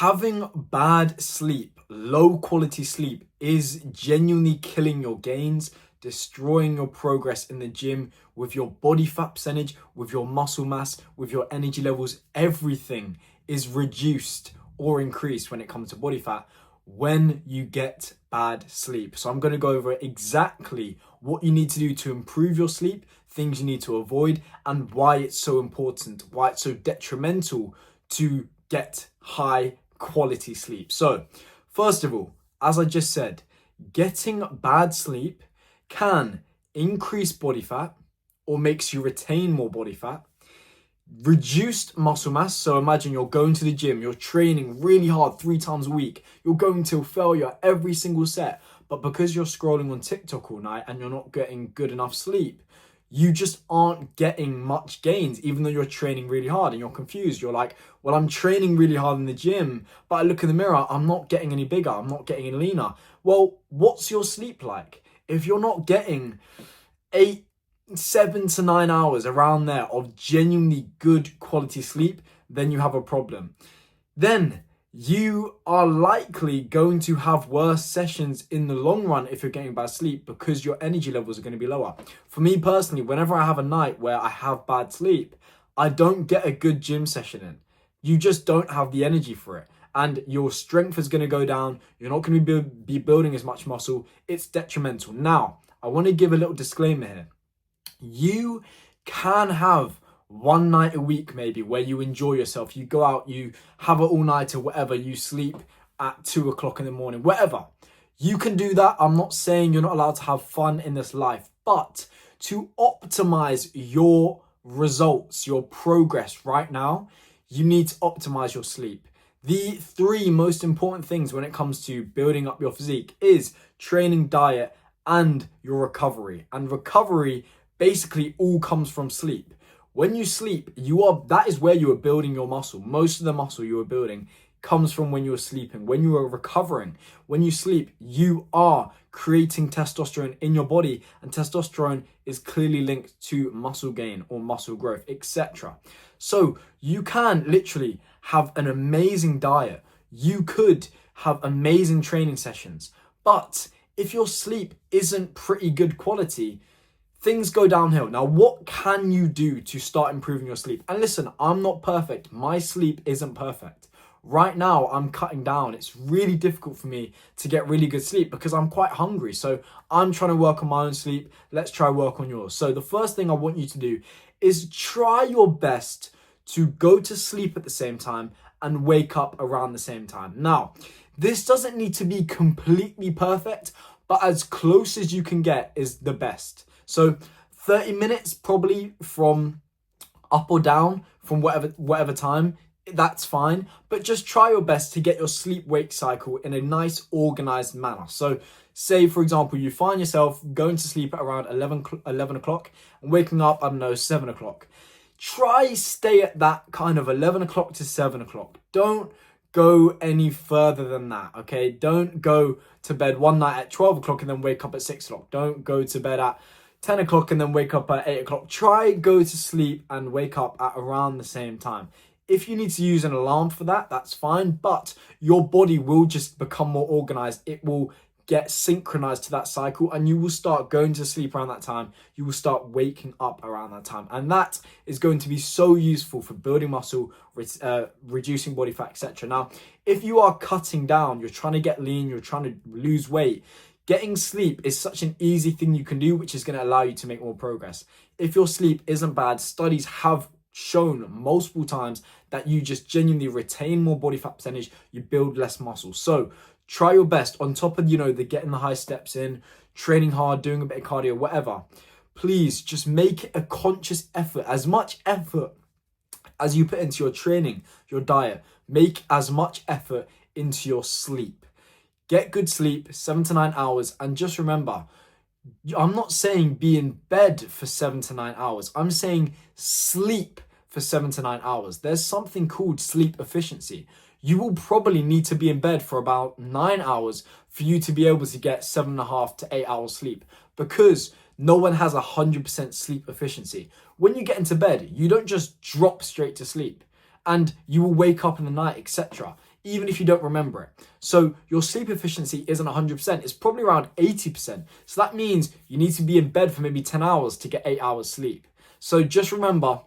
Having bad sleep, low quality sleep, is genuinely killing your gains, destroying your progress in the gym with your body fat percentage, with your muscle mass, with your energy levels. Everything is reduced or increased when it comes to body fat when you get bad sleep. So I'm going to go over exactly what you need to do to improve your sleep, things you need to avoid, and why it's so important, why it's so detrimental to get high quality sleep. So, first of all, as I just said, getting bad sleep can increase body fat or makes you retain more body fat. Reduced muscle mass. So imagine you're going to the gym, you're training really hard 3 times a week, you're going till failure every single set, but because you're scrolling on TikTok all night and you're not getting good enough sleep, you just aren't getting much gains, even though you're training really hard, and you're confused. You're like, well, I'm training really hard in the gym, but I look in the mirror, I'm not getting any bigger, I'm not getting any leaner. Well, what's your sleep like? If you're not getting 7 to 9 hours around there of genuinely good quality sleep, then you have a problem. Then you are likely going to have worse sessions in the long run if you're getting bad sleep, because your energy levels are going to be lower. For me personally, whenever I have a night where I have bad sleep, I don't get a good gym session in. You just don't have the energy for it, and your strength is going to go down. You're not going to be building as much muscle. It's detrimental. Now, I want to give a little disclaimer here. You can have one night a week maybe where you enjoy yourself, you go out, you have an all-nighter, whatever, you sleep at 2 o'clock in the morning, whatever. You can do that. I'm not saying you're not allowed to have fun in this life, but to optimize your results, your progress right now, you need to optimize your sleep. The 3 most important things when it comes to building up your physique is training, diet, and your recovery. And recovery basically all comes from sleep. When you sleep, that is where you are building your muscle. Most of the muscle you are building comes from when you are sleeping, when you are recovering. When you sleep, you are creating testosterone in your body, and testosterone is clearly linked to muscle gain or muscle growth, etc. So you can literally have an amazing diet. You could have amazing training sessions, but if your sleep isn't pretty good quality, things go downhill. Now, what can you do to start improving your sleep? And listen, I'm not perfect. My sleep isn't perfect. Right now, I'm cutting down. It's really difficult for me to get really good sleep because I'm quite hungry. So I'm trying to work on my own sleep. Let's try work on yours. So the first thing I want you to do is try your best to go to sleep at the same time and wake up around the same time. Now, this doesn't need to be completely perfect, but as close as you can get is the best. So 30 minutes probably from up or down from whatever time, that's fine. But just try your best to get your sleep-wake cycle in a nice organized manner. So say, for example, you find yourself going to sleep at around 11 o'clock and waking up, 7 o'clock. Try stay at that kind of 11 o'clock to 7 o'clock. Don't go any further than that, okay? Don't go to bed one night at 12 o'clock and then wake up at 6 o'clock. Don't go to bed at 10 o'clock and then wake up at 8 o'clock. Try go to sleep and wake up at around the same time. If you need to use an alarm for that, that's fine, but your body will just become more organized. It will get synchronized to that cycle, and you will start going to sleep around that time. You will start waking up around that time, and that is going to be so useful for building muscle, reducing body fat, etc. Now, if you are cutting down, you're trying to get lean, you're trying to lose weight, getting sleep is such an easy thing you can do, which is going to allow you to make more progress. If your sleep isn't bad, studies have shown multiple times that you just genuinely retain more body fat percentage, you build less muscle. So try your best on top of, the getting the high steps in, training hard, doing a bit of cardio, whatever. Please just make it a conscious effort, as much effort as you put into your training, your diet, make as much effort into your sleep. Get good sleep, 7 to 9 hours, and just remember, I'm not saying be in bed for 7 to 9 hours. I'm saying sleep for 7 to 9 hours. There's something called sleep efficiency. You will probably need to be in bed for about 9 hours for you to be able to get 7.5 to 8 hours sleep, because no one has 100% sleep efficiency. When you get into bed, you don't just drop straight to sleep and you will wake up in the night, etc. even if you don't remember it. So your sleep efficiency isn't 100%, it's probably around 80%. So that means you need to be in bed for maybe 10 hours to get 8 hours sleep. So just remember,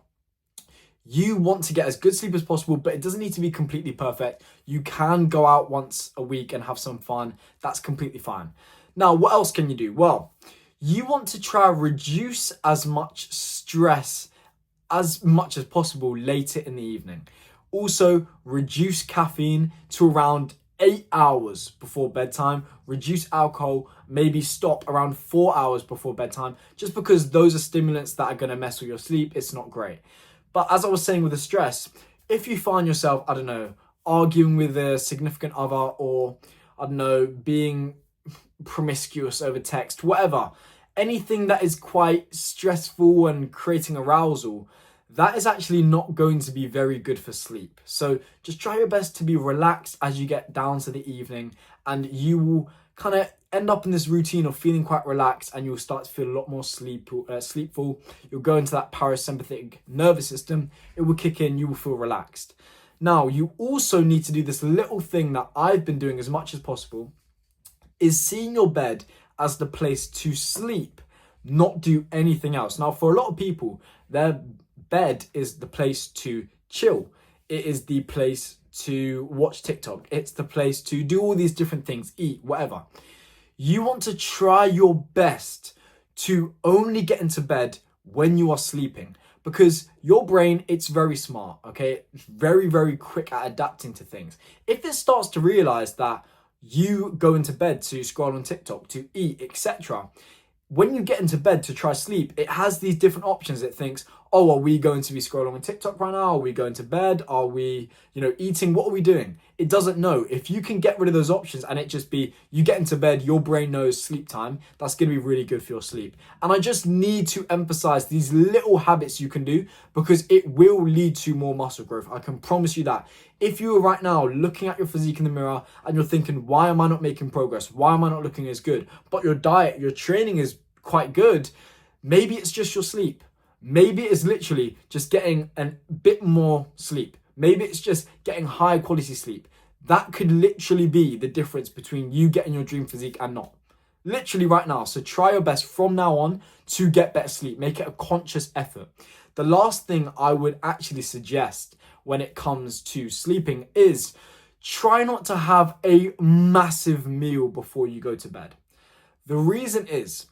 you want to get as good sleep as possible, but it doesn't need to be completely perfect. You can go out once a week and have some fun. That's completely fine. Now, what else can you do? Well, you want to try and reduce as much stress as much as possible later in the evening. Also, reduce caffeine to around 8 hours before bedtime. Reduce alcohol, maybe stop around 4 hours before bedtime, just because those are stimulants that are going to mess with your sleep. It's not great. But as I was saying with the stress, if you find yourself, I don't know, arguing with a significant other, or I don't know, being promiscuous over text, whatever, anything that is quite stressful and creating arousal, that is actually not going to be very good for sleep. So just try your best to be relaxed as you get down to the evening, and you will kind of end up in this routine of feeling quite relaxed, and you'll start to feel a lot more sleepful. You'll go into that parasympathetic nervous system. It will kick in. You will feel relaxed. Now, you also need to do this little thing that I've been doing as much as possible, is seeing your bed as the place to sleep, not do anything else. Now, for a lot of people, their bed is the place to chill. It is the place to watch TikTok. It's the place to do all these different things, eat, whatever. You want to try your best to only get into bed when you are sleeping, because your brain, it's very smart, okay? It's very, very quick at adapting to things. If it starts to realize that you go into bed to scroll on TikTok, to eat, etc., when you get into bed to try sleep, it has these different options. It thinks, oh, are we going to be scrolling on TikTok right now? Are we going to bed? Are we, eating? What are we doing? It doesn't know. If you can get rid of those options and it just be, you get into bed, your brain knows sleep time, that's going to be really good for your sleep. And I just need to emphasize these little habits you can do, because it will lead to more muscle growth. I can promise you that. If you are right now looking at your physique in the mirror and you're thinking, why am I not making progress? Why am I not looking as good? But your diet, your training is quite good. Maybe it's just your sleep. Maybe it's literally just getting a bit more sleep. Maybe it's just getting high quality sleep. That could literally be the difference between you getting your dream physique and not. Literally right now. So try your best from now on to get better sleep. Make it a conscious effort. The last thing I would actually suggest when it comes to sleeping is try not to have a massive meal before you go to bed. The reason is,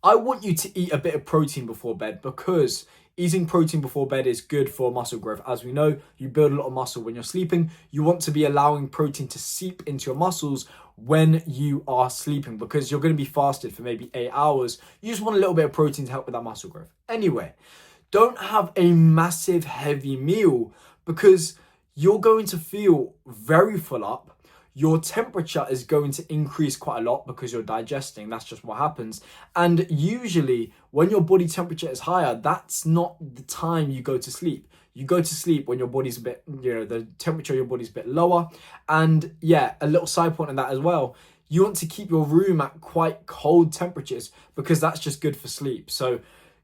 I want you to eat a bit of protein before bed, because eating protein before bed is good for muscle growth. As we know, you build a lot of muscle when you're sleeping. You want to be allowing protein to seep into your muscles when you are sleeping, because you're going to be fasted for maybe 8 hours. You just want a little bit of protein to help with that muscle growth. Anyway, don't have a massive heavy meal, because you're going to feel very full up. Your temperature is going to increase quite a lot because you're digesting. That's just what happens. And usually when your body temperature is higher, that's not the time you go to sleep. You go to sleep when your body's a bit, the temperature of your body's a bit lower. And yeah, a little side point on that as well. You want to keep your room at quite cold temperatures, because that's just good for sleep. So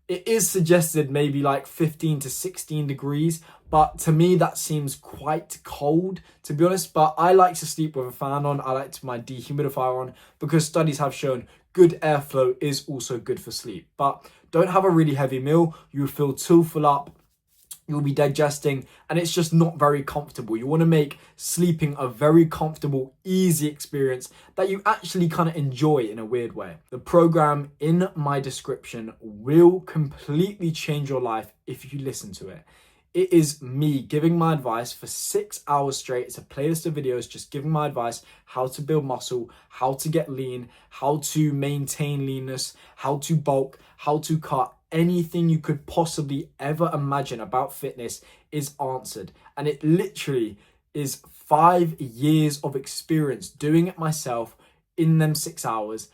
it is suggested maybe like 15 to 16 degrees, but to me that seems quite cold, to be honest. But I like to sleep with a fan on. I like to my dehumidifier on, because studies have shown good airflow is also good for sleep. But don't have a really heavy meal. You feel too full up. You'll be digesting, and it's just not very comfortable. You want to make sleeping a very comfortable, easy experience that you actually kind of enjoy in a weird way. The program in my description will completely change your life if you listen to it. It is me giving my advice for 6 hours straight. It's a playlist of videos just giving my advice, how to build muscle, how to get lean, how to maintain leanness, how to bulk, how to cut. Anything you could possibly ever imagine about fitness is answered. And it literally is 5 years of experience doing it myself in them 6 hours.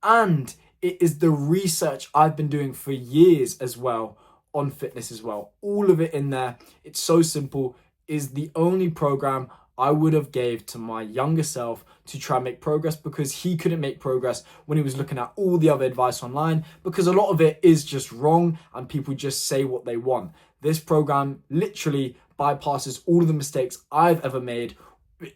And it is the research I've been doing for years as well on fitness as well. All of it in there. It's so simple. Is the only program I would have gave to my younger self to try and make progress, because he couldn't make progress when he was looking at all the other advice online, because a lot of it is just wrong and people just say what they want. This program literally bypasses all of the mistakes I've ever made,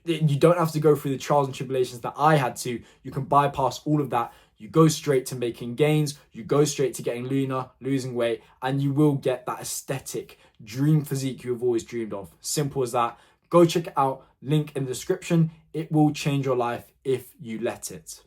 You don't have to go through the trials and tribulations that I had to. You can bypass all of that. You go straight to making gains, you go straight to getting leaner, losing weight, and you will get that aesthetic dream physique you have always dreamed of. Simple as that. Go check it out, link in the description. It will change your life if you let it.